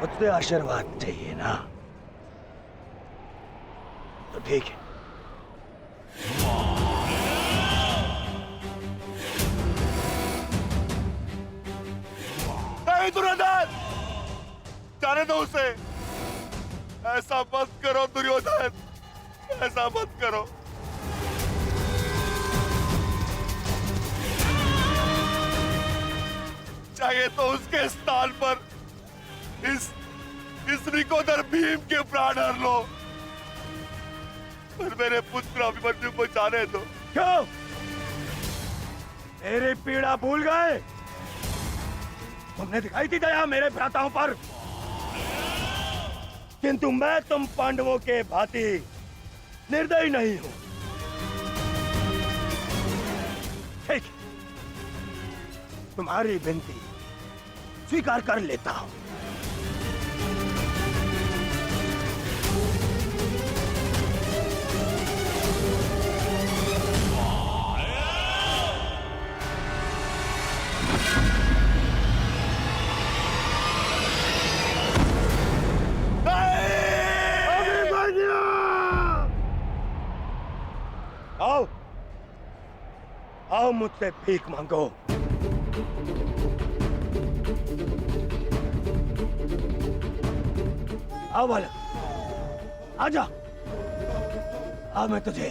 मुझसे आशीर्वाद चाहिए ना, तो ठीक है। नहीं दुर्योधन, जाने दो उसे। ऐसा मत करो दुर्योधन, ऐसा मत करो। चाहिए तो उसके स्थान पर इस निकोदर भीम के प्राण हर लो, पर मेरे पुत्र अभिमन्यु को जाने दो। क्यों? मेरी पीड़ा भूल गए? तुमने दिखाई थी दया मेरे भ्राताओं पर, किंतु मैं तुम पांडवों के भांति निर्दयी नहीं हूं। ठीक, तुम्हारी विनती स्वीकार कर लेता हूं। आओ, आओ मुझसे भीख मांगो। आओ बालक, आजा। आ मैं तुझे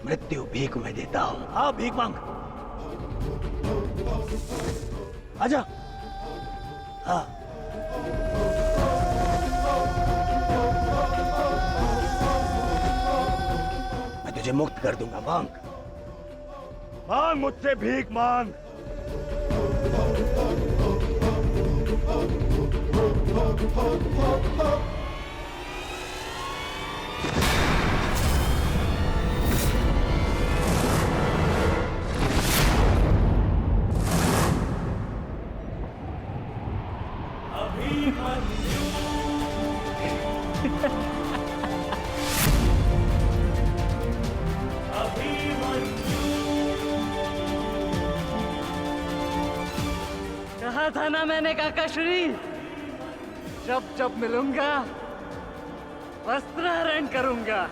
मृत्यु भीख में देता हूं। आओ भीख मांग, आजा। हाँ, तुझे मुक्त कर दूंगा। मांग, मांग मुझसे भीख मांग। कहा था ना मैंने काकाश्री, जब जब मिलूंगा वस्त्रहरण करूंगा।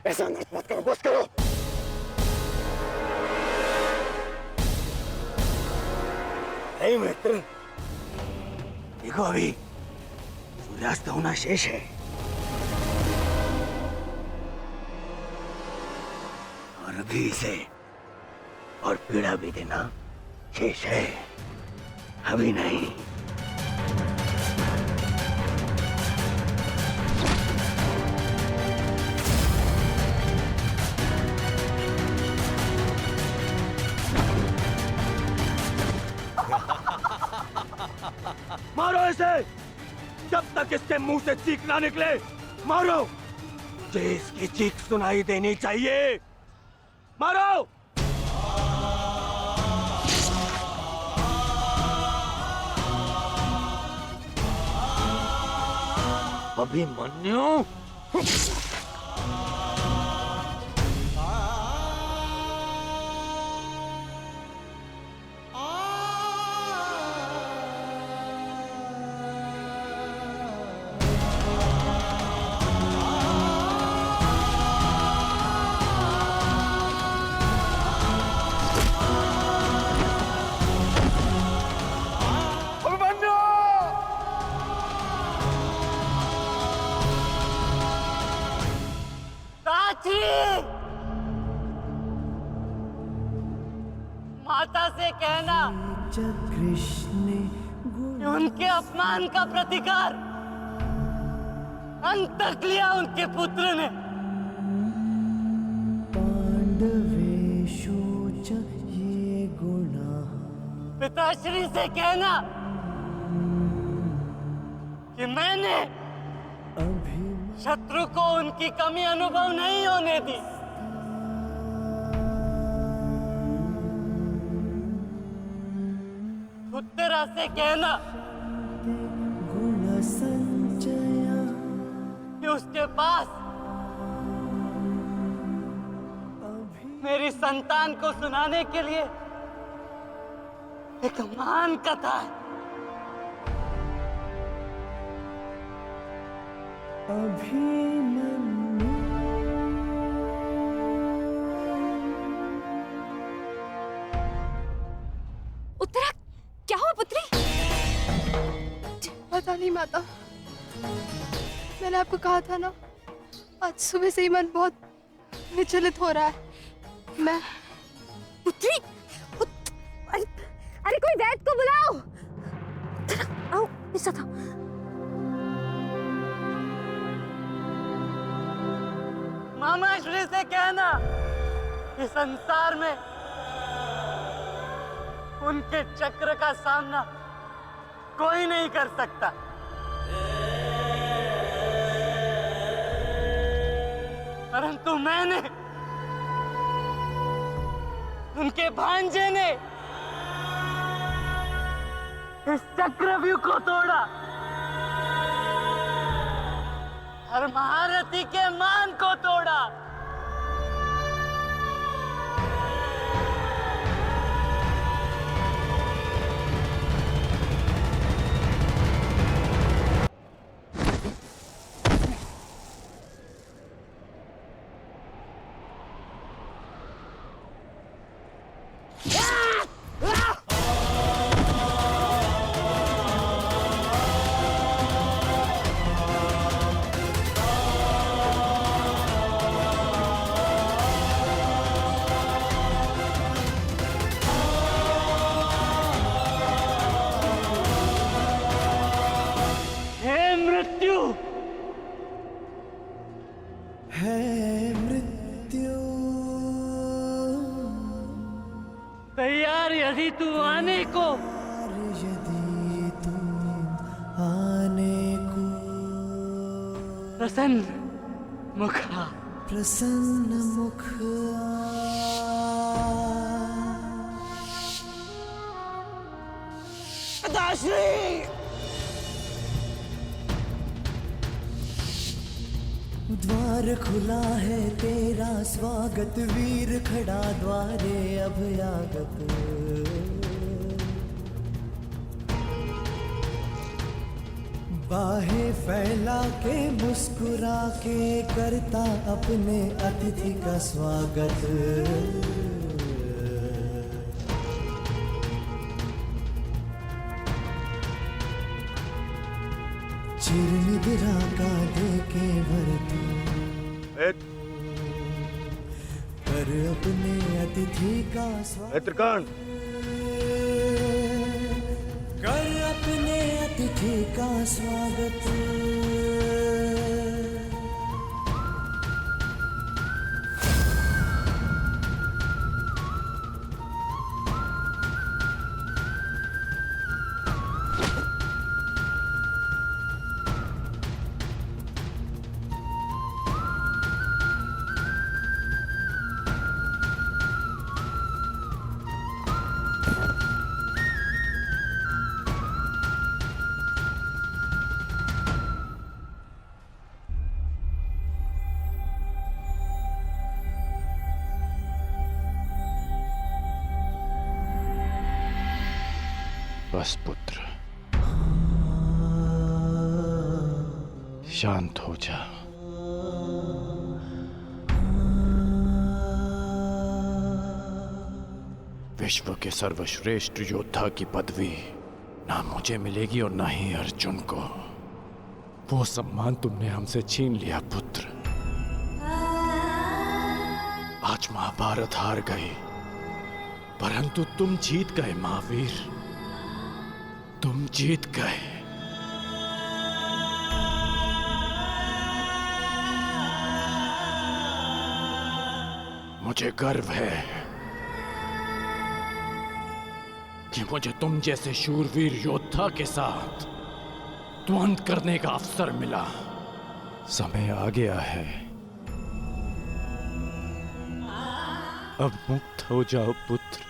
ऐसा नृत्य मत करो, बस करो। हे मित्र, देखो अभी सूर्यास्त होना शेष है और अभी इसे और पीड़ा भी देना शेष है, अभी नहीं। मारो इसे जब तक इसके मुंह से चीख ना निकले। मारो, मुझे इसकी चीख सुनाई देनी चाहिए। मारो। अभिमन्यु, माता से कहना कि उनके अपमान का प्रतिकार अंत तक लिया उनके पुत्र ने। पिताश्री से कहना कि मैंने शत्रु को उनकी कमी अनुभव नहीं होने दी। उत्तरा से कहना कि उसके पास मेरी संतान को सुनाने के लिए एक महान कथा है। उत्तरा, क्या हुआ पुत्री? पता नहीं माता, मैंने आपको कहा था ना, आज सुबह से ही मन बहुत विचलित हो रहा है। मैं पुत्री, अरे कोई वैद्य को बुलाओ। आओ, ऐसा था। मामा श्री से कहना कि संसार में उनके चक्र का सामना कोई नहीं कर सकता। परंतु मैंने, उनके भांजे ने इस चक्रव्यूह को तोड़ा और महारथी के मान को तोड़ा। तैयार यदि तू आने को, यदि तुम आने को प्रसन्न मुखा, प्रसन्न मुख द्वार खुला है तेरा स्वागत, वीर खड़ा द्वारे अभयागत। बाहें फैला के मुस्कुरा के करता अपने अतिथि का स्वागत। चिरनिद्रा का देके भरती कर अपने अतिथि का स्वागत। मित्रकांड कर अपने अतिथि का स्वागत। बस पुत्र, शांत हो जा। विश्व के सर्वश्रेष्ठ योद्धा की पदवी ना मुझे मिलेगी और ना ही अर्जुन को। वो सम्मान तुमने हमसे छीन लिया पुत्र। आज महाभारत हार गई, परंतु तुम जीत गए महावीर, तुम जीत गए। मुझे गर्व है कि मुझे तुम जैसे शूरवीर योद्धा के साथ द्वंद्व करने का अवसर मिला। समय आ गया है, अब मुक्त हो जाओ पुत्र।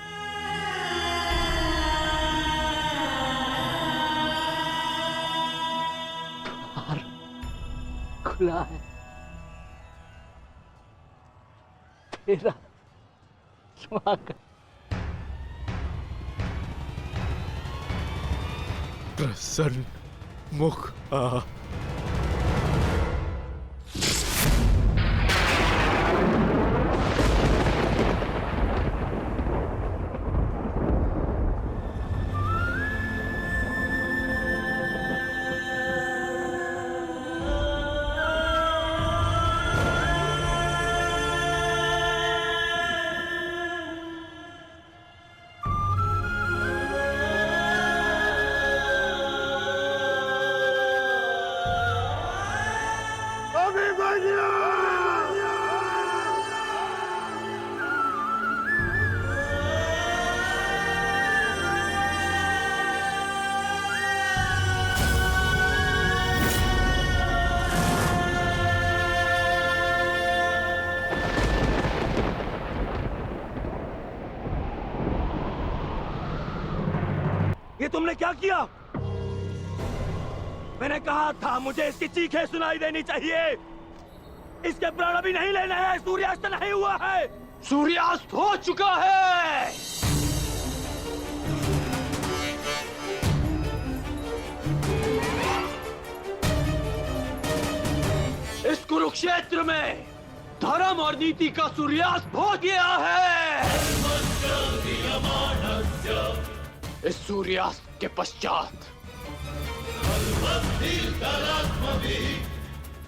खुला है तेरा स्वागत। प्रसन्न मुख आ। क्या किया? मैंने कहा था मुझे इसकी चीखें सुनाई देनी चाहिए। इसके प्राण अभी नहीं लेने हैं, सूर्यास्त नहीं हुआ है। सूर्यास्त हो चुका है। इस कुरुक्षेत्र में धर्म और नीति का सूर्यास्त हो गया है। इस सूर्यास्त के पश्चात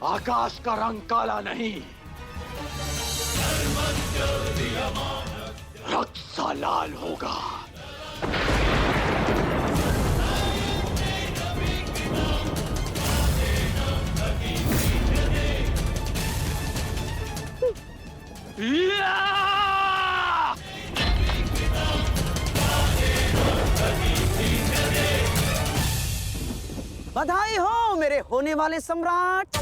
आकाश का रंग काला नहीं, रक्त सा लाल होगा। बधाई हो मेरे होने वाले सम्राट।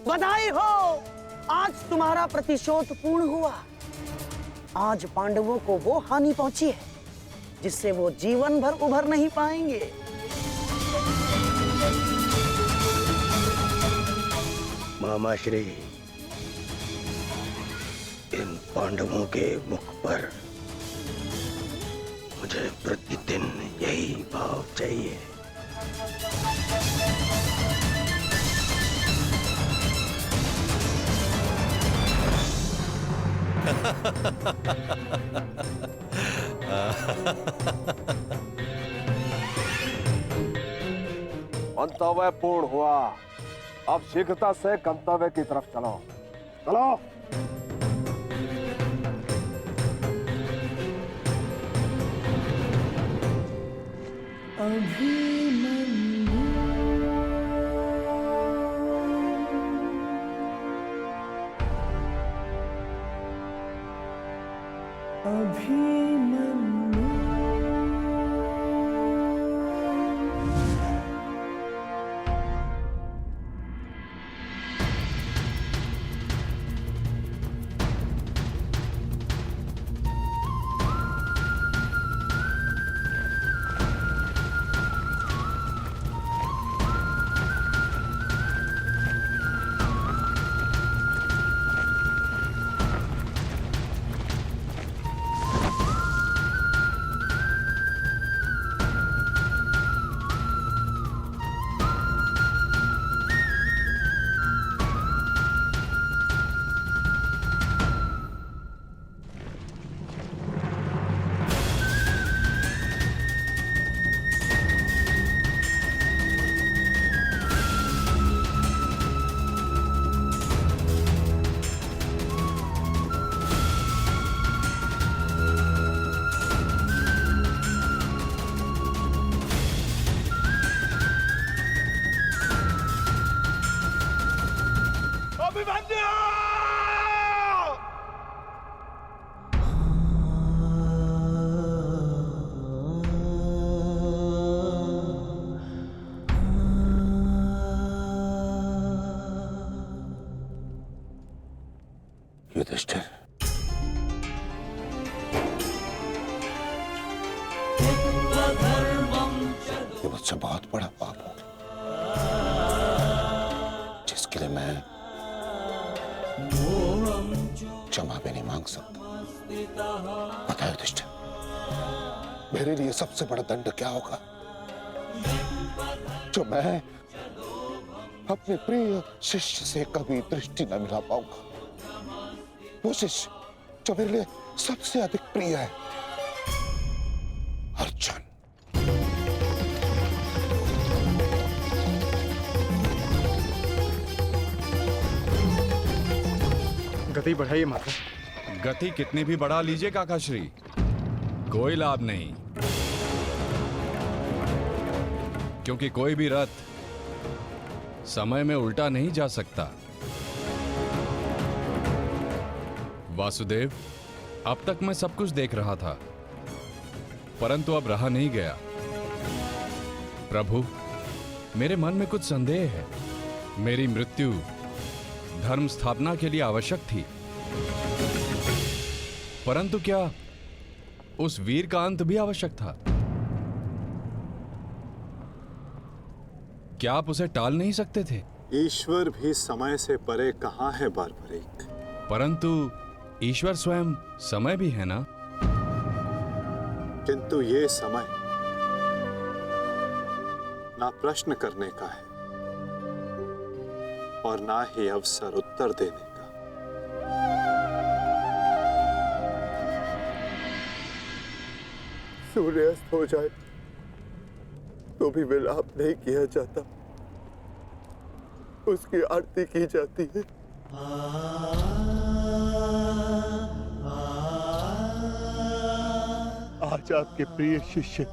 बधाई हो, आज तुम्हारा प्रतिशोध पूर्ण हुआ। आज पांडवों को वो हानि पहुंची है जिससे वो जीवन भर उभर नहीं पाएंगे। मामाश्री, इन पांडवों के मुख पर मुझे प्रतिदिन यही भाव चाहिए। मंतव्य पूर्ण हुआ। अब शीघ्रता से गंतव्य की तरफ चलो। चलो। युधिष्ठिर, ये मुझसे बहुत बड़ा पाप हो जिसके लिए मैं क्षमा भी नहीं मांग सकता। पता है युधिष्ठिर, मेरे लिए सबसे बड़ा दंड क्या होगा? जो मैं अपने प्रिय शिष्य से कभी दृष्टि न मिला पाऊंगा। वो शिष्य जो मेरे लिए सबसे अधिक प्रिय है, अर्जुन। गति बढ़ाइए माता। गति कितनी भी बढ़ा लीजिए काकाश्री, कोई लाभ नहीं, क्योंकि कोई भी रथ समय में उल्टा नहीं जा सकता। वासुदेव, अब तक मैं सब कुछ देख रहा था, परंतु अब रहा नहीं गया। प्रभु, मेरे मन में कुछ संदेह है। मेरी मृत्यु धर्म स्थापना के लिए आवश्यक थी, परंतु क्या उस वीर का अंत भी आवश्यक था? क्या आप उसे टाल नहीं सकते थे? ईश्वर भी समय से परे कहाँ है बारबरीक? परंतु ईश्वर स्वयं समय भी है ना? किंतु ये समय ना प्रश्न करने का है और ना ही अवसर उत्तर देने का। सूर्यास्त हो जाए तो भी विलाप नहीं किया जाता, उसकी आरती की जाती है। आज आपके प्रिय शिष्य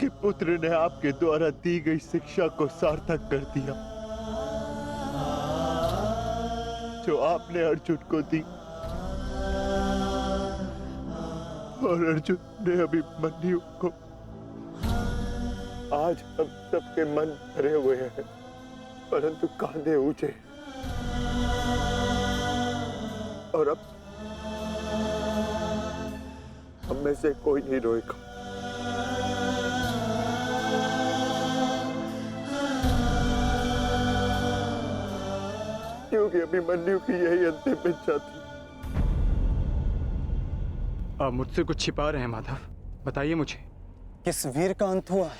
के पुत्र ने आपके द्वारा दी गई शिक्षा को सार्थक कर दिया, जो आपने अर्जुन को दी, और अर्जुन ने अभिमन्यु को। आज हम सबके मन भरे हुए हैं, परंतु कांधे ऊंचे, और अब हम में से कोई नहीं रोएगा। क्योंकि अभिमन्यु की यही अंतिम इच्छा थी। आप मुझसे कुछ छिपा रहे हैं माधव, बताइए मुझे। किस वीर का अंत हुआ?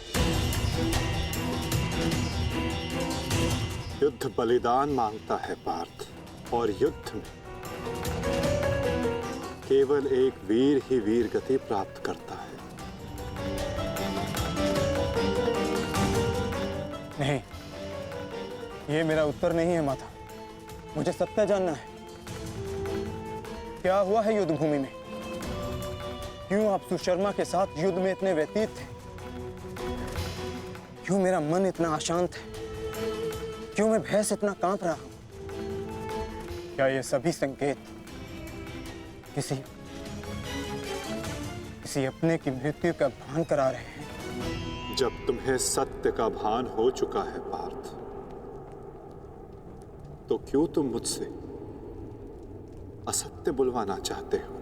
युद्ध बलिदान मांगता है पार्थ, और युद्ध में केवल एक वीर ही वीर गति प्राप्त करता है। नहीं, ये मेरा उत्तर नहीं है माता। मुझे सत्य जानना है। क्या हुआ है युद्ध भूमि में? क्यों आप सुशर्मा के साथ युद्ध में इतने व्यतीत थे? क्यों मेरा मन इतना अशांत है? क्यों मैं भय से इतना कांप रहा हूं? क्या ये सभी संकेत किसी अपने की मृत्यु का भान करा रहे हैं? जब तुम्हें सत्य का भान हो चुका है पार्थ, तो क्यों तुम मुझसे असत्य बुलवाना चाहते हो?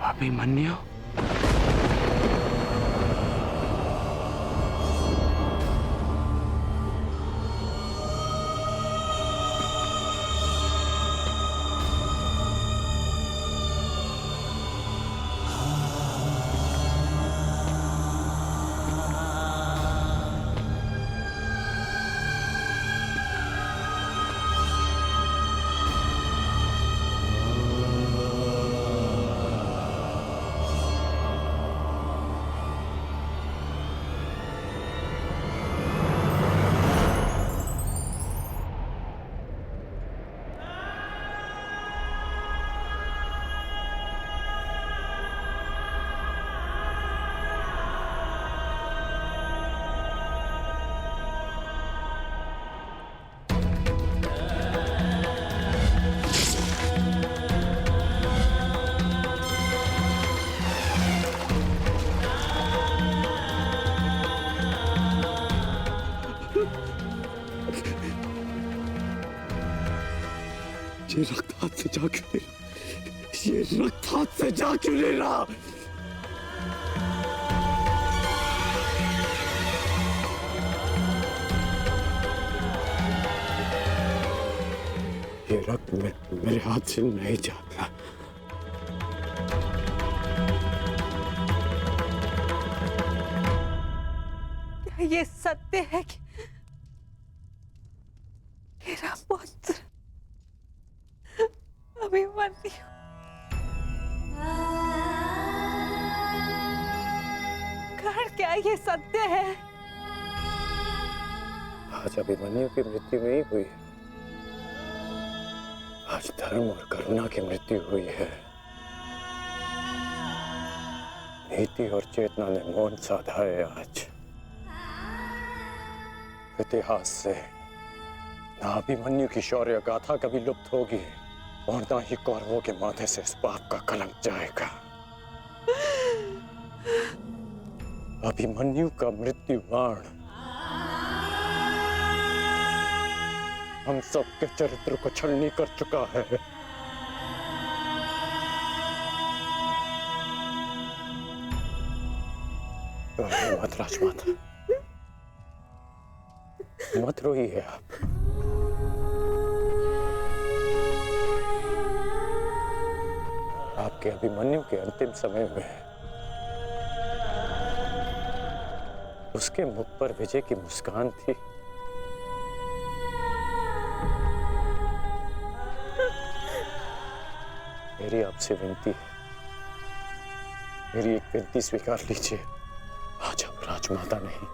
अभिमन्यु? ये रक्त हाथ से जा क्यों ले रहा? ये रक्त हाथ से जा क्यों ले रहा? ये रक्त मेरे हाथ से नहीं जाता। क्या ये सत्य है कि मेरा पुत्र अभिमन्यु कर्ण, क्या ये सत्य है? आज अभिमन्यु की मृत्यु नहीं हुई है, आज धर्म और करुणा की मृत्यु हुई है। नीति और चेतना ने मौन साधा है। आज इतिहास से ना अभिमन्यु की शौर्य गाथा कभी लुप्त होगी और ना ही कौरवों के माथे से इस पाप का कलंक जाएगा। अभिमन्यु का मृत्यु बाण हम सबके चरित्र को छलनी कर चुका है। मत राजमाता, मत रोइए आप। आपके अभिमन्यु के अंतिम समय में उसके मुख पर विजय की मुस्कान थी। मेरी आपसे विनती है, मेरी एक विनती स्वीकार लीजिए। आज आप राजमाता नहीं,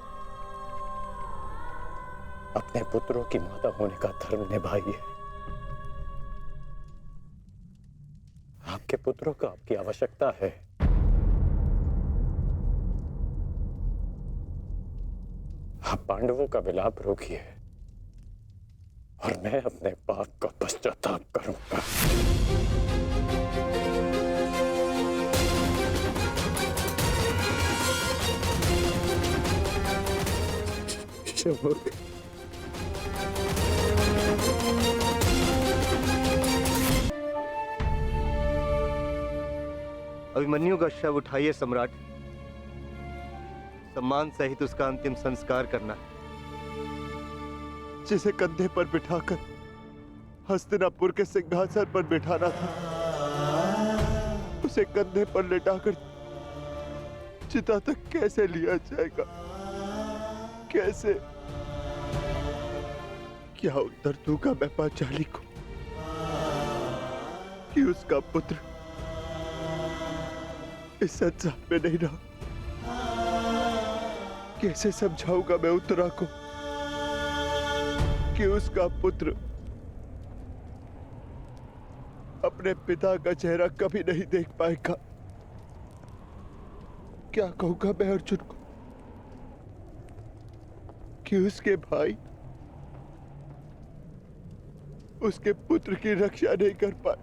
अपने पुत्रों की माता होने का धर्म निभाइए। आपके पुत्रों को आपकी आवश्यकता है। आप पांडवों का विलाप रोकिए और मैं अपने पाप का पश्चाताप करूंगा। अभिमन्यु का शव उठाइए सम्राट, सम्मान सहित उसका अंतिम संस्कार करना है। जिसे कंधे पर बिठाकर हस्तिनापुर के सिंहासन पर बिठाना था, उसे कंधे पर लेटाकर चिता तक कैसे लिया जाएगा? कैसे? क्या उत्तर दूंगा मैं पांचाली को कि उसका पुत्र इस संसार में नहीं रहा? कैसे समझाऊंगा मैं उत्तरा को कि उसका पुत्र अपने पिता का चेहरा कभी नहीं देख पाएगा? क्या कहूंगा मैं अर्जुन को कि उसके भाई उसके पुत्र की रक्षा नहीं कर पाए?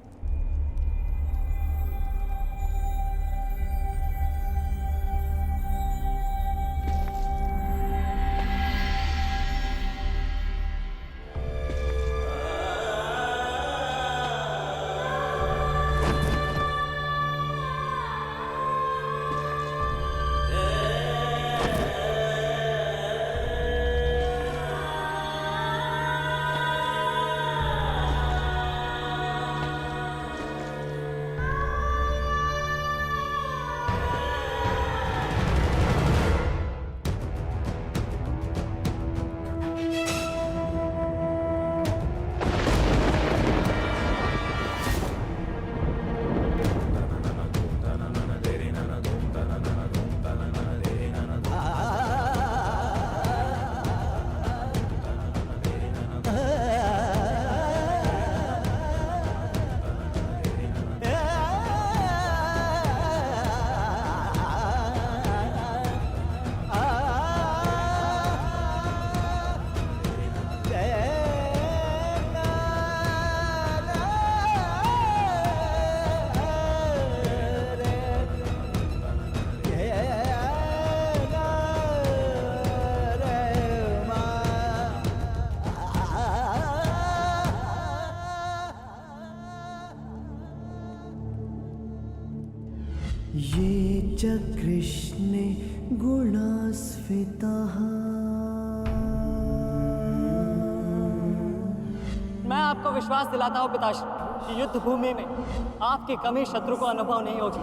ये च कृष्णे गुणास्फितः। मैं आपको विश्वास दिलाता हूँ पिताश्री कि युद्ध भूमि में आपकी कमी शत्रु को अनुभव नहीं होगी।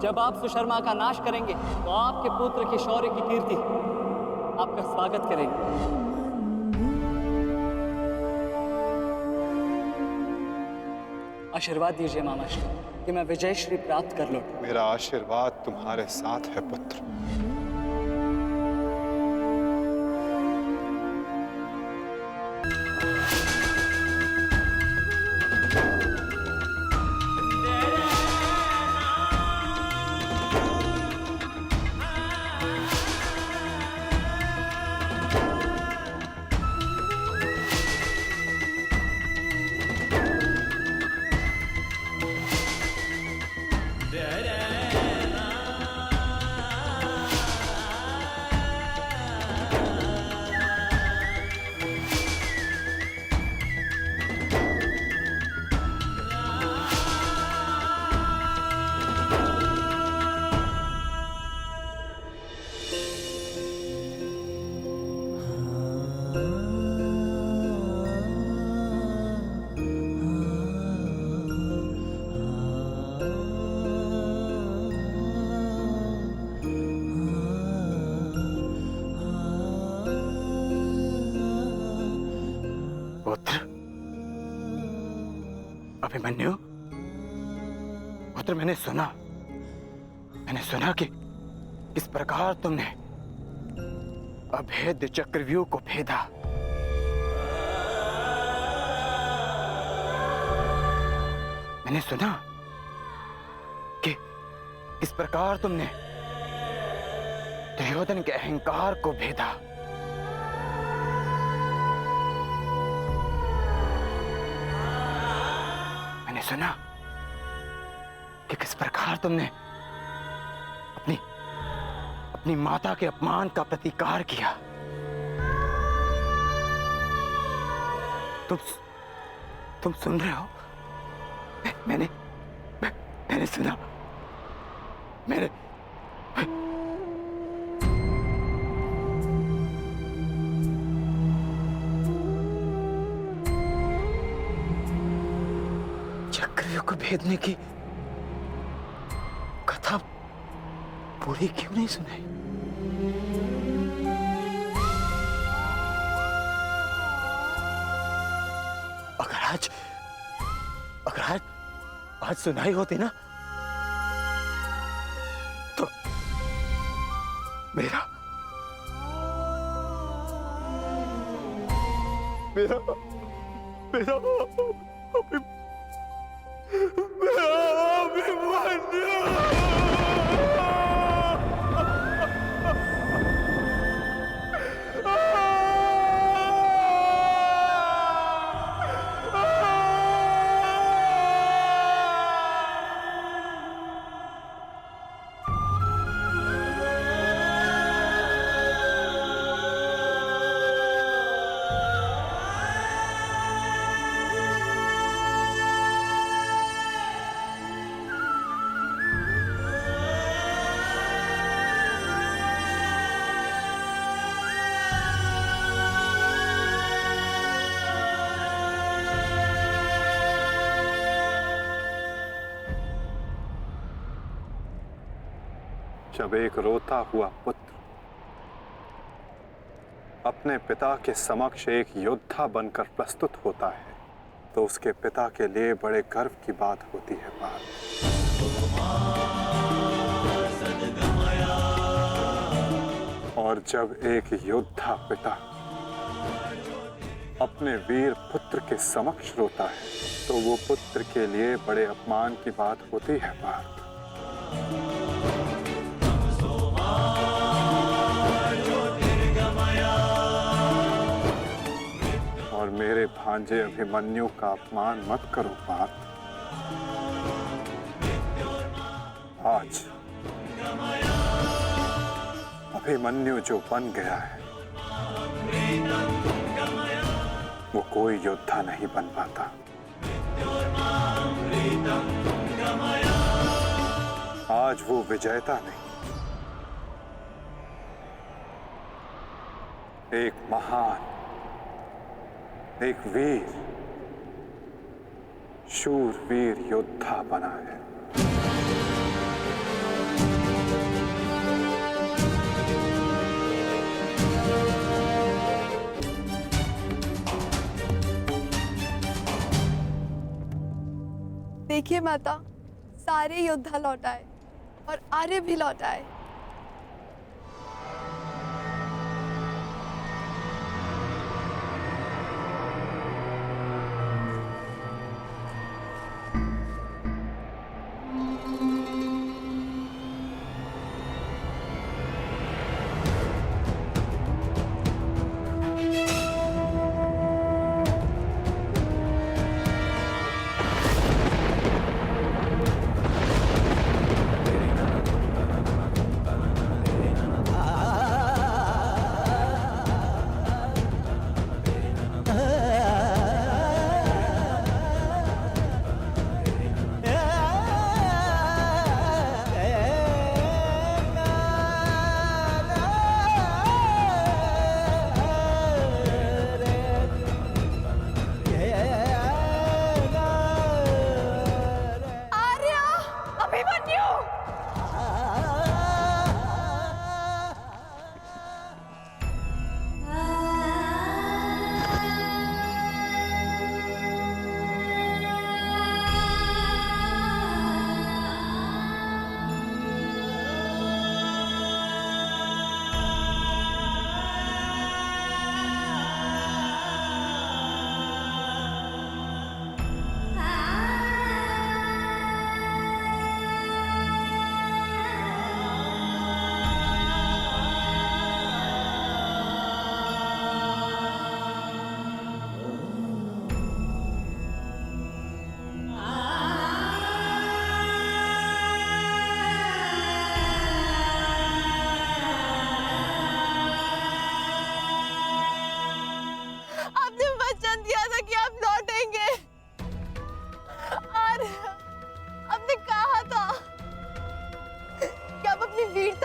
जब आप सुशर्मा का नाश करेंगे तो आपके पुत्र की शौर्य की कीर्ति आपका स्वागत करेगी। आशीर्वाद दीजिए मामाश्री कि मैं विजयश्री प्राप्त कर लूं। मेरा आशीर्वाद तुम्हारे साथ है पुत्र। अभिमन्यु, पुत्र, मैंने सुना कि किस प्रकार तुमने अभेद्य चक्रव्यूह को भेदा। मैंने सुना कि किस प्रकार तुमने दुर्योधन के अहंकार को भेदा। मैंने सुना कि किस प्रकार तुमने अपनी माता के अपमान का प्रतिकार किया। तुम सुन रहे हो? मैंने सुना। मैंने चक्रव्यूह को भेदने की कथा पूरी क्यों नहीं सुनाई? अगर आज सुनाई होती ना, तो मेरा जब एक रोता हुआ पुत्र अपने पिता के समक्ष एक योद्धा बनकर प्रस्तुत होता है, तो उसके पिता के लिए बड़े गर्व की बात होती है। और जब एक योद्धा पिता अपने वीर पुत्र के समक्ष रोता है, तो वो पुत्र के लिए बड़े अपमान की बात होती है। और मेरे भांजे अभिमन्यु का अपमान मत करो पार्थ। आज अभिमन्यु जो बन गया है, वो कोई योद्धा नहीं बन पाता। आज वो विजेता नहीं, एक महान, एक वीर, शूरवीर योद्धा बना है। देखिए माता, सारे योद्धा लौट आए और आर्य भी लौट आए।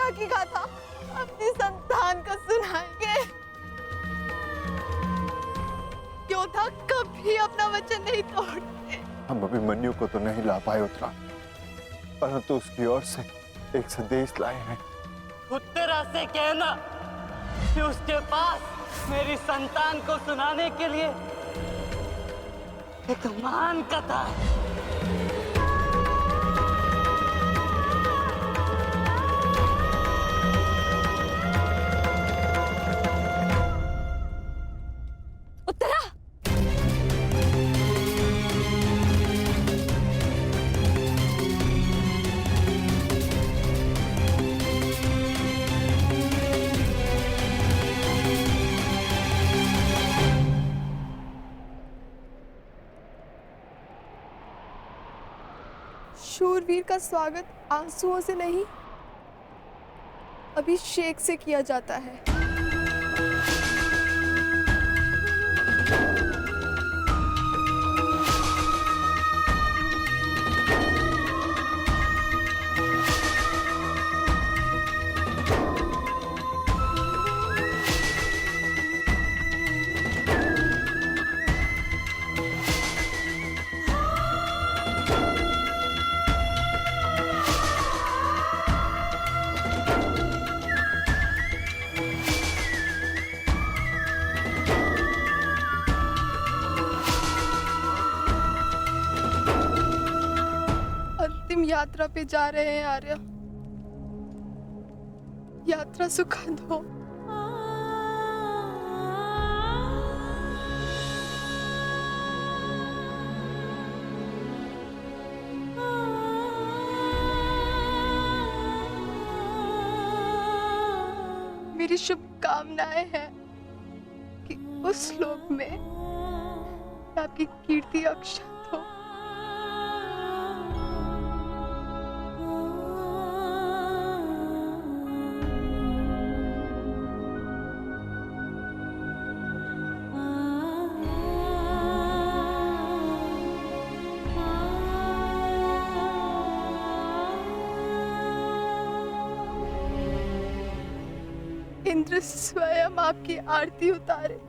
योद्धा की गाथा अपनी संतान को सुनाएंगे। योद्धा कभी अपना वचन नहीं तोड़ते। हम अभिमन्यु को तो नहीं ला पाए उत्तरा, परंतु उसकी ओर से एक संदेश लाए हैं। उत्तरा से कहना कि उसके पास मेरी संतान को सुनाने के लिए एक महान कथा है। उत्तरा, शूरवीर का स्वागत आंसुओं से नहीं, अभिषेक से किया जाता है। अंतिम यात्रा पे जा रहे हैं आर्य। यात्रा सुखद हो। मेरी शुभकामनाएं हैं कि उस लोक में आपकी कीर्ति अक्षत हो। इंद्र स्वयं आपकी आरती उतारे।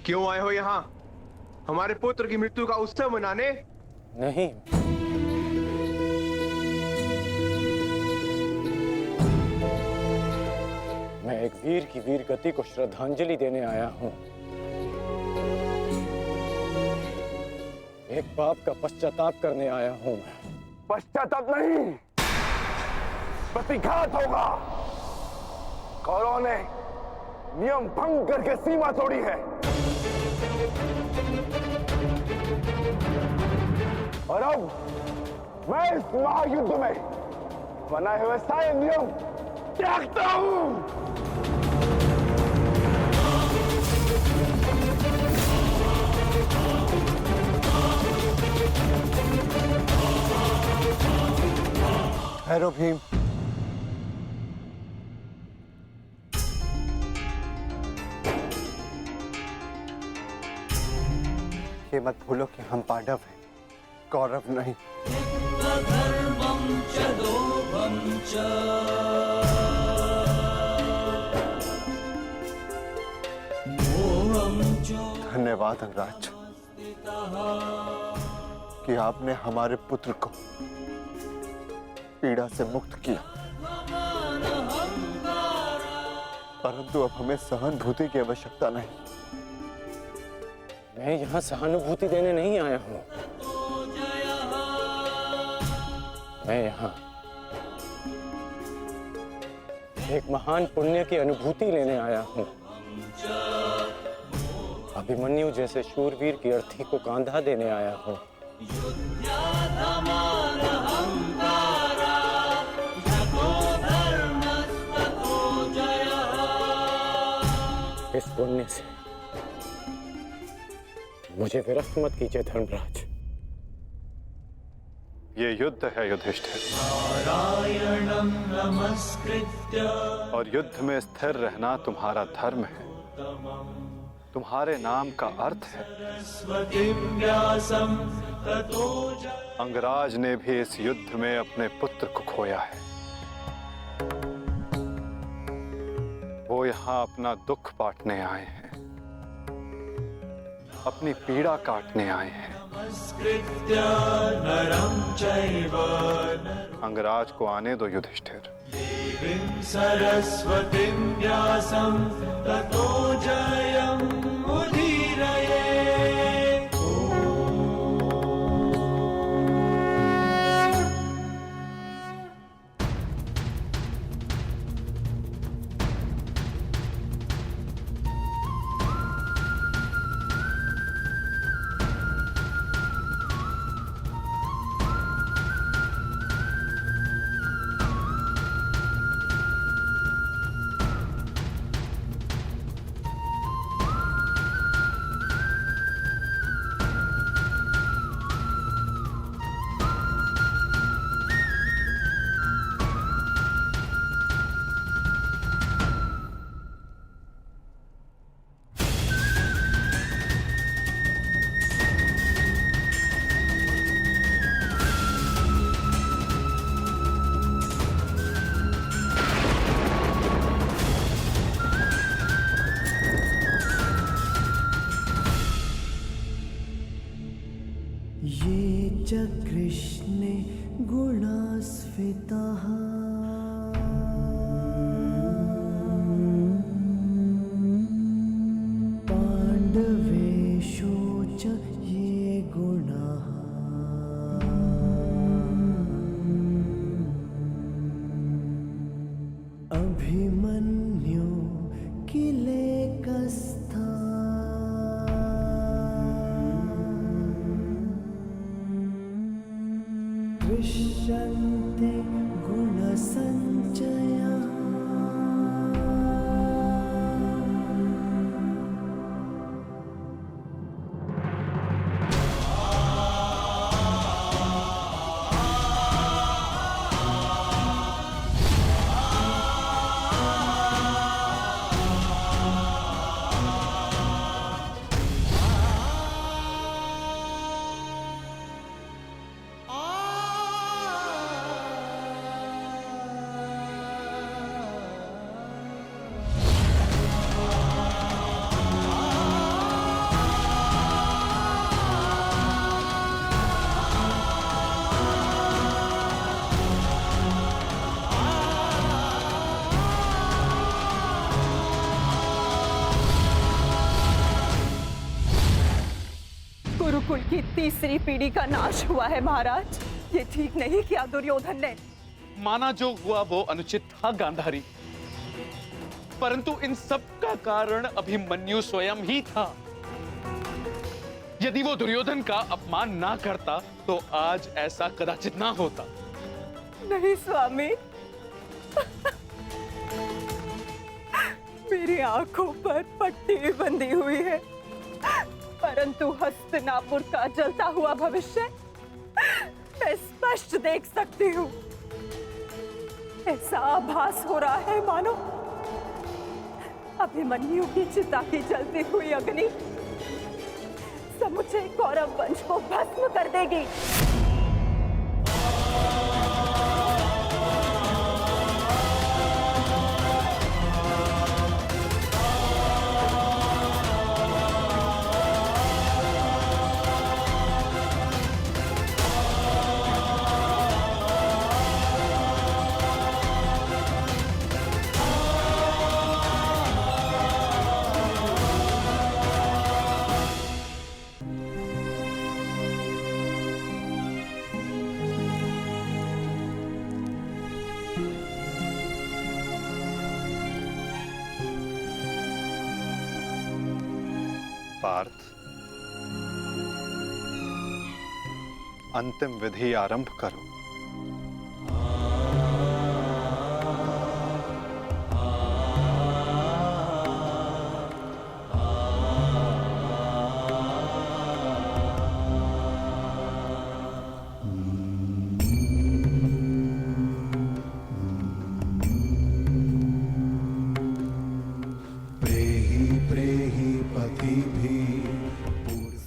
क्यों आए हो यहाँ? हमारे पुत्र की मृत्यु का उत्सव मनाने? नहीं, मैं एक वीर की वीर गति को श्रद्धांजलि देने आया हूँ। एक पाप का पश्चाताप करने आया हूँ मैं। पश्चाताप नहीं, प्रतिघात होगा। कौरवों ने नियम भंग करके सीमा तोड़ी है और अब मैं इस महायुद्ध में बनाए हुए सारे नियम त्यागता हूं। हैरो भीम, ये मत भूलो कि हम पांडव हैं, कौरव नहीं। धन्यवाद अंगराज कि आपने हमारे पुत्र को पीड़ा से मुक्त किया, परंतु अब हमें सहानुभूति की आवश्यकता नहीं। मैं यहाँ सहानुभूति देने नहीं आया हूँ, मैं यहाँ एक महान पुण्य की अनुभूति लेने आया हूँ। अभिमन्यु जैसे शूरवीर की अर्थी को कांधा देने आया हूँ। इस पुण्य से मुझे विरक्त मत कीजिए धर्मराज। ये युद्ध है युधिष्ठिर, और युद्ध में स्थिर रहना तुम्हारा धर्म है, तुम्हारे नाम का अर्थ है। अंगराज ने भी इस युद्ध में अपने पुत्र को खोया है। वो यहाँ अपना दुख बांटने आए हैं, अपनी पीड़ा काटने आए हैं। अंगराज को आने दो युधिष्ठिर। सरस्वतीं व्यासं ततो जयं उदीरये। ये च कृष्णे गुणास्फिताः पाण्डवेषु च ये गुणाः अभिमन्यु किलेकस्था दृश्यन्ते गुणसञ्चया। गुरुकुल की तीसरी पीढ़ी का नाश हुआ है महाराज। ये ठीक नहीं किया दुर्योधन ने। माना जो हुआ वो अनुचित था गांधारी, परंतु इन सब का कारण अभिमन्यु स्वयं ही था। यदि वो दुर्योधन का अपमान ना करता तो आज ऐसा कदाचित ना होता। नहीं स्वामी, मेरी आंखों पर पट्टी बंधी हुई है, परंतु हस्तिनापुर का जलता हुआ भविष्य मैं स्पष्ट देख सकती हूँ। ऐसा आभास हो रहा है मानो अभिमन्यु की चिता की जलती हुई अग्नि समुचे कौरव वंश को भस्म कर देगी। पार्थ, अंतिम विधि आरंभ करो।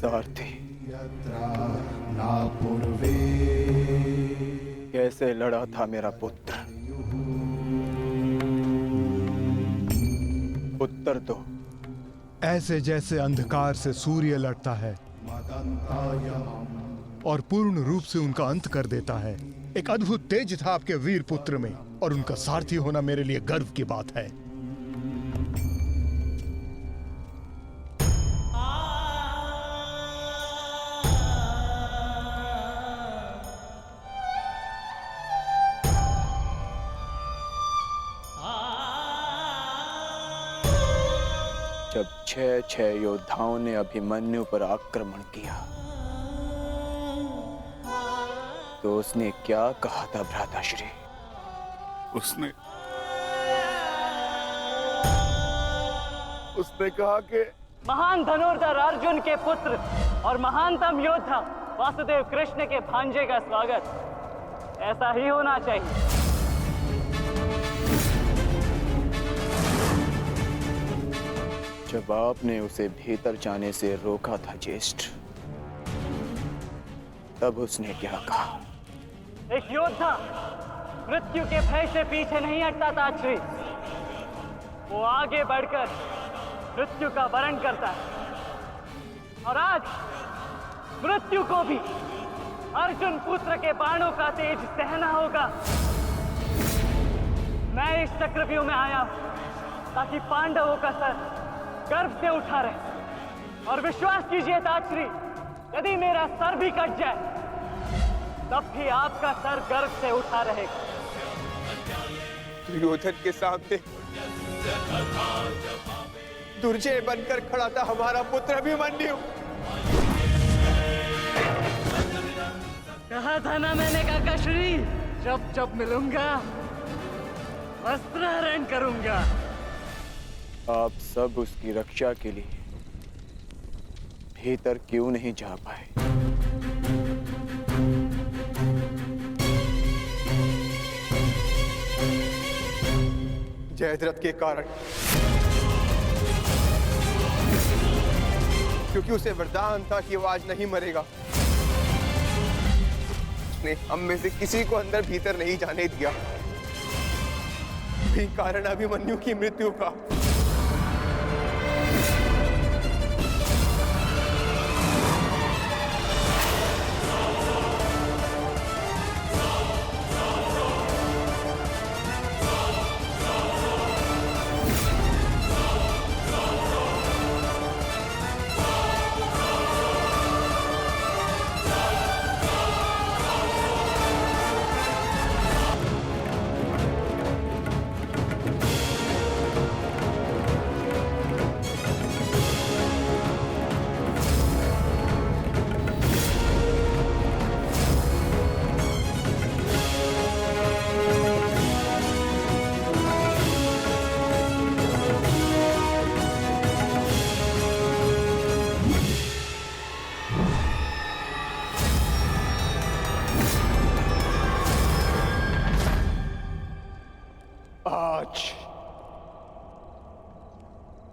सारथी, ना पूर्वे कैसे लड़ा था मेरा पुत्र? उत्तर दो। ऐसे जैसे अंधकार से सूर्य लड़ता है और पूर्ण रूप से उनका अंत कर देता है। एक अद्भुत तेज था आपके वीर पुत्र में, और उनका सारथी होना मेरे लिए गर्व की बात है। जब 6 योद्धाओं ने अभिमन्यु पर आक्रमण किया तो उसने क्या कहा था भ्राताश्री? उसने कहा कि महान धनुर्धर अर्जुन के पुत्र और महानतम योद्धा वासुदेव कृष्ण के भांजे का स्वागत ऐसा ही होना चाहिए। जब आपने उसे भीतर जाने से रोका था ज्येष्ठ, तब उसने क्या कहा? एक योद्धा मृत्यु के भय से पीछे नहीं हटता था श्री, वो आगे बढ़कर मृत्यु का वरण करता है। और आज मृत्यु को भी अर्जुन पुत्र के बाणों का तेज सहना होगा। मैं इस चक्रव्यूह में आया हूं ताकि पांडवों का सर गर्व से उठा रहे। और विश्वास कीजिए ताक्षरी, यदि मेरा सर भी कट जाए तब भी आपका सर गर्व से उठा रहेगा। दुर्योधन के सामने दुर्जय बनकर खड़ा था हमारा पुत्र अभिमन्यु। कहा था ना मैंने काकाश्री, जब जब मिलूंगा वस्त्रहरण करूंगा। आप सब उसकी रक्षा के लिए भीतर क्यों नहीं जा पाए? जयद्रथ के कारण, क्योंकि उसे वरदान था कि वो आज नहीं मरेगा। उसने हम में से किसी को अंदर भीतर नहीं जाने दिया, भी कारण अभिमन्यु की मृत्यु का।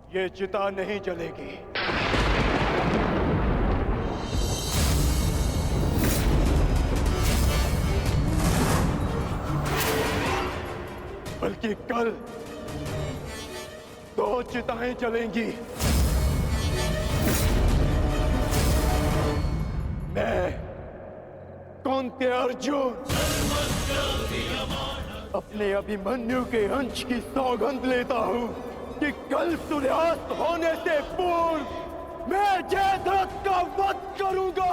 ये चिता नहीं जलेगी। बल्कि कल 2 चिताएं जलेंगी। मैं कौन्तेय अर्जुन अपने अभिमन्यु के अंश की सौगंध लेता हूं कि कल सूर्यास्त होने से पूर्व मैं जयद्रथ का वध करूंगा।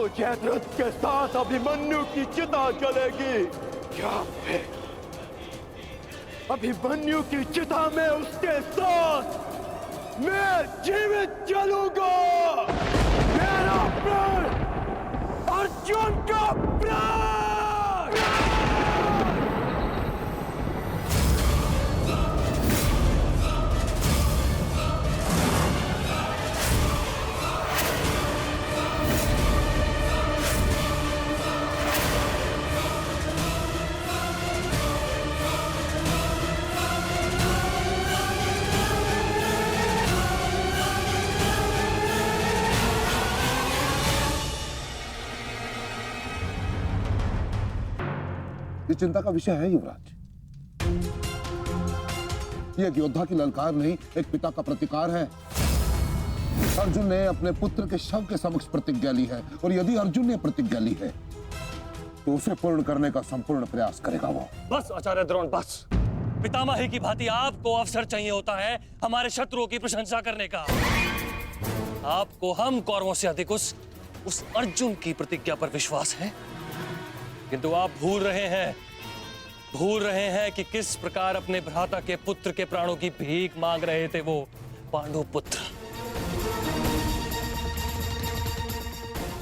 तो जयद्रथ के साथ अभिमन्यु की चिता जलेगी या फिर अभिमन्यु की चिता में उसके साथ मैं जीवित जलूंगा। मेरा प्राण अर्जुन का प्राण। ये चिंता का विषय है युवराज। ये एक योद्धा की ललकार नहीं, एक पिता का प्रतिकार है। अर्जुन ने अपने पुत्र के शव के समक्ष प्रतिज्ञा ली है और यदि अर्जुन ने प्रतिज्ञा ली है तो उसे पूर्ण करने का संपूर्ण प्रयास करेगा वो। बस आचार्य द्रोण बस। पितामही की भांति आपको अवसर चाहिए होता है हमारे शत्रुओं की प्रशंसा करने का। आपको हम कौरवों से अधिक उस अर्जुन की प्रतिज्ञा पर विश्वास है, किंतु आप भूल रहे हैं कि किस प्रकार अपने भ्राता के पुत्र के प्राणों की भीख मांग रहे थे वो पांडु पुत्र।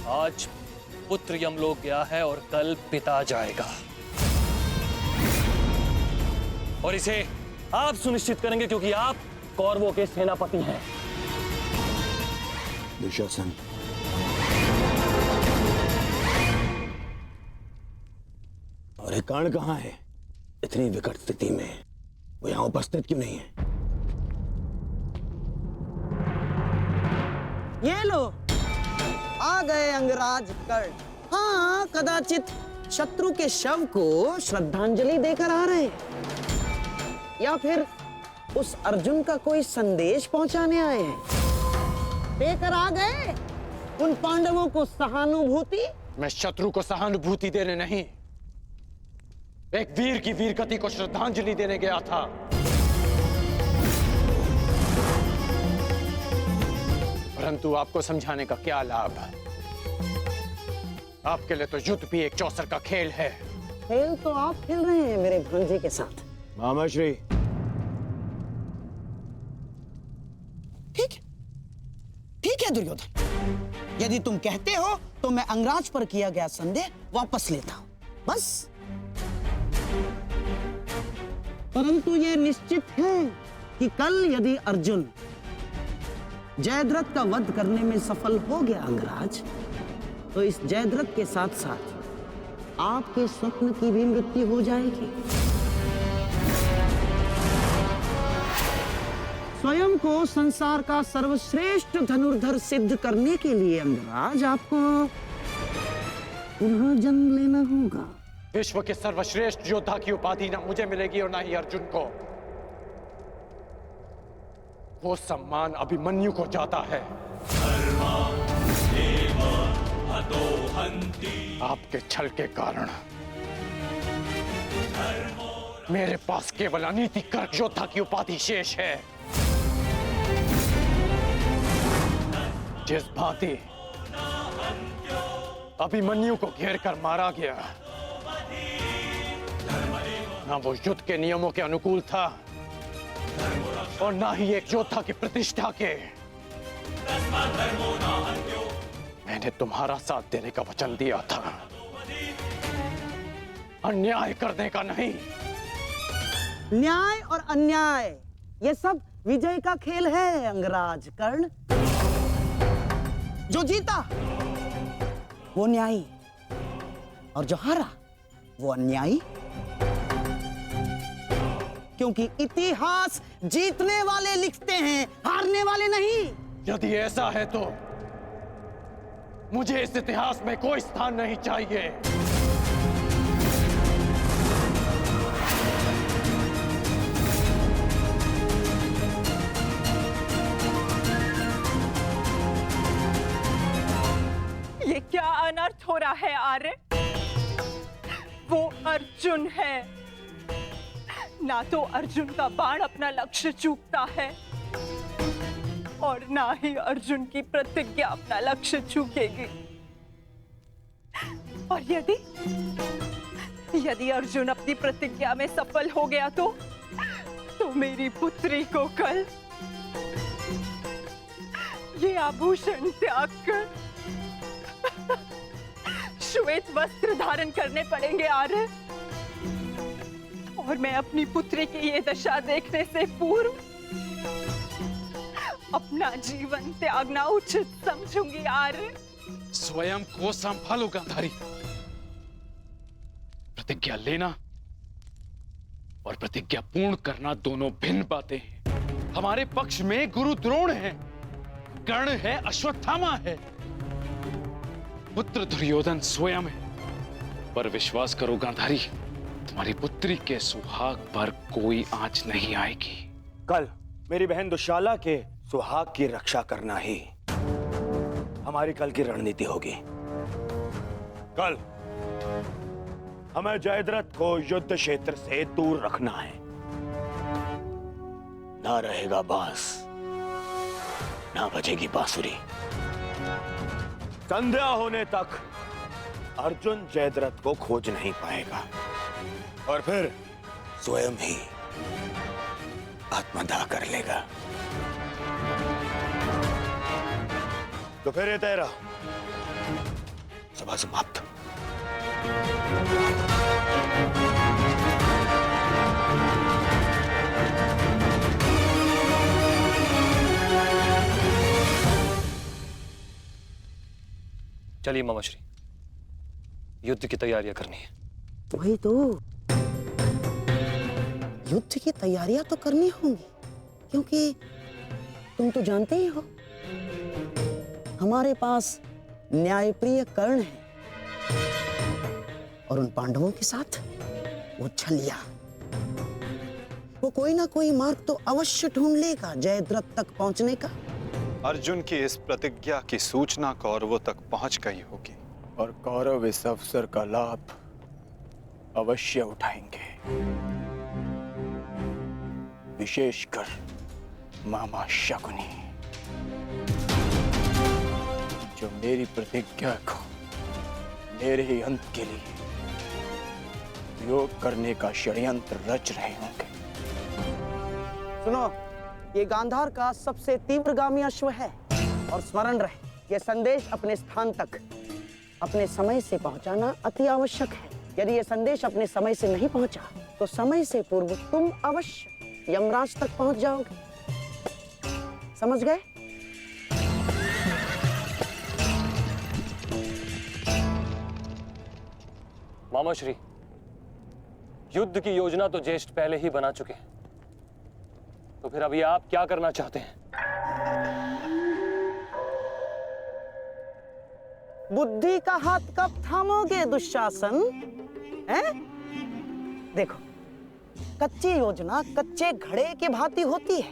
आज पुत्र यमलोक गया है और कल पिता जाएगा, और इसे आप सुनिश्चित करेंगे क्योंकि आप कौरवों के सेनापति हैं। दुशासन, और कर्ण कहाँ है? इतनी विकट स्थिति में वो यहाँ उपस्थित क्यों नहीं है? ये लो, आ गए अंगराज कर्ण। हाँ, कदाचित शत्रु के शव को श्रद्धांजलि देकर आ रहे हैं, या फिर उस अर्जुन का कोई संदेश पहुंचाने आए हैं। देकर आ गए उन पांडवों को सहानुभूति। मैं शत्रु को सहानुभूति देने नहीं, एक वीर की वीरगति को श्रद्धांजलि देने गया था। परंतु आपको समझाने का क्या लाभ? आपके लिए तो युद्ध भी एक चौसर का खेल है। खेल तो आप खेल रहे हैं मेरे भांजे के साथ। मामाश्री, ठीक है दुर्योधन, यदि तुम कहते हो तो मैं अंगराज पर किया गया संदेह वापस लेता हूं, बस। परंतु यह निश्चित है कि कल यदि अर्जुन जयद्रथ का वध करने में सफल हो गया अंगराज, तो इस जयद्रथ के साथ साथ आपके स्वप्न की भी मृत्यु हो जाएगी। स्वयं को संसार का सर्वश्रेष्ठ धनुर्धर सिद्ध करने के लिए अंगराज आपको पुनः जन्म लेना होगा। विश्व के सर्वश्रेष्ठ योद्धा की उपाधि ना मुझे मिलेगी और ना ही अर्जुन को। वो सम्मान अभिमन्यु को जाता है। आपके छल के कारण मेरे पास केवल अनीतिकर योद्धा की उपाधि शेष है। जिस भांति अभिमन्यु को घेर कर मारा गया, ना वो युद्ध के नियमों के अनुकूल था और ना ही एक योद्धा की प्रतिष्ठा के। मैंने तुम्हारा साथ देने का वचन दिया था, अन्याय करने का नहीं। न्याय और अन्याय ये सब विजय का खेल है अंगराज कर्ण। जो जीता वो न्यायी और जो हारा वो अन्यायी, क्योंकि इतिहास जीतने वाले लिखते हैं, हारने वाले नहीं। यदि ऐसा है तो मुझे इस इतिहास में कोई स्थान नहीं चाहिए। ये क्या अनर्थ हो रहा है आर्य? वो अर्जुन है, ना तो अर्जुन का बाण अपना लक्ष्य चूकता है और ना ही अर्जुन की प्रतिज्ञा अपना लक्ष्य चूकेगी। और यदि अर्जुन अपनी प्रतिज्ञा में सफल हो गया तो मेरी पुत्री को कल ये आभूषण त्याग कर श्वेत वस्त्र धारण करने पड़ेंगे आर्य। और मैं अपनी पुत्री की ये दशा देखने से पूर्व अपना जीवन त्यागना उचित समझूंगी आर्य। स्वयं को संभालो गांधारी। प्रतिज्ञा लेना और प्रतिज्ञा पूर्ण करना दोनों भिन्न बातें हैं। हमारे पक्ष में गुरु द्रोण है, कर्ण है, अश्वत्थामा है, पुत्र दुर्योधन स्वयं है। पर विश्वास करो गांधारी, तुम्हारी पुत्री के सुहाग पर कोई आंच नहीं आएगी। कल मेरी बहन दुशाला के सुहाग की रक्षा करना ही हमारी कल की रणनीति होगी। कल हमें जयद्रथ को युद्ध क्षेत्र से दूर रखना है। ना रहेगा बांस, ना बजेगी बांसुरी। संध्या होने तक अर्जुन जयद्रथ को खोज नहीं पाएगा और फिर स्वयं ही आत्मदाह कर लेगा। तो फिर ये तेरा सभा समाप्त। चलिए मामाश्री, युद्ध की तैयारियां करनी है। वही तो, युद्ध की तैयारियां तो करनी होंगी, क्योंकि तुम तो जानते ही हो हमारे पास न्यायप्रिय कर्ण है और उन पांडवों के साथ वो छलिया। वो कोई ना कोई मार्ग तो अवश्य ढूंढ लेगा जयद्रथ तक पहुंचने का। अर्जुन की इस प्रतिज्ञा की सूचना कौरवों तक पहुंच गई होगी और कौरव इस अवसर का लाभ अवश्य उठाएंगे, विशेषकर मामा शकुनी, जो मेरी प्रतिज्ञा को मेरे ही अंत के लिए योग करने का षड्यंत्र रच रहे होंगे। सुनो, ये गांधार का सबसे तीव्रगामी अश्व है और स्मरण रहे, ये संदेश अपने स्थान तक अपने समय से पहुंचाना अति आवश्यक है। यदि ये संदेश अपने समय से नहीं पहुंचा तो समय से पूर्व तुम अवश्य यमराज तक पहुंच जाओगे। समझ गए? मामाश्री, युद्ध की योजना तो ज्येष्ठ पहले ही बना चुके हैं, तो फिर अभी आप क्या करना चाहते हैं? बुद्धि का हाथ कब थामोगे दुशासन? हैं? देखो, कच्ची योजना कच्चे घड़े के भांति होती है।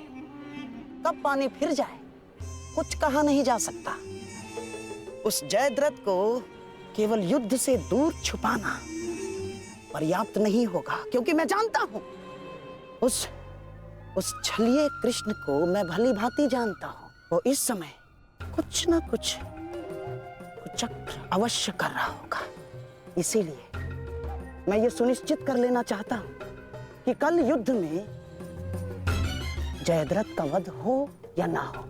कब पानी फिर जाए कुछ कहा नहीं जा सकता। उस जयद्रथ को केवल युद्ध से दूर छुपाना पर्याप्त नहीं होगा, क्योंकि मैं जानता हूं उस छलिए कृष्ण को मैं भली भांति जानता हूं। वो इस समय कुछ ना कुछ कुचक्र अवश्य कर रहा होगा। इसीलिए मैं ये सुनिश्चित कर लेना चाहता हूं कि कल युद्ध में जयद्रथ का वध हो या ना हो।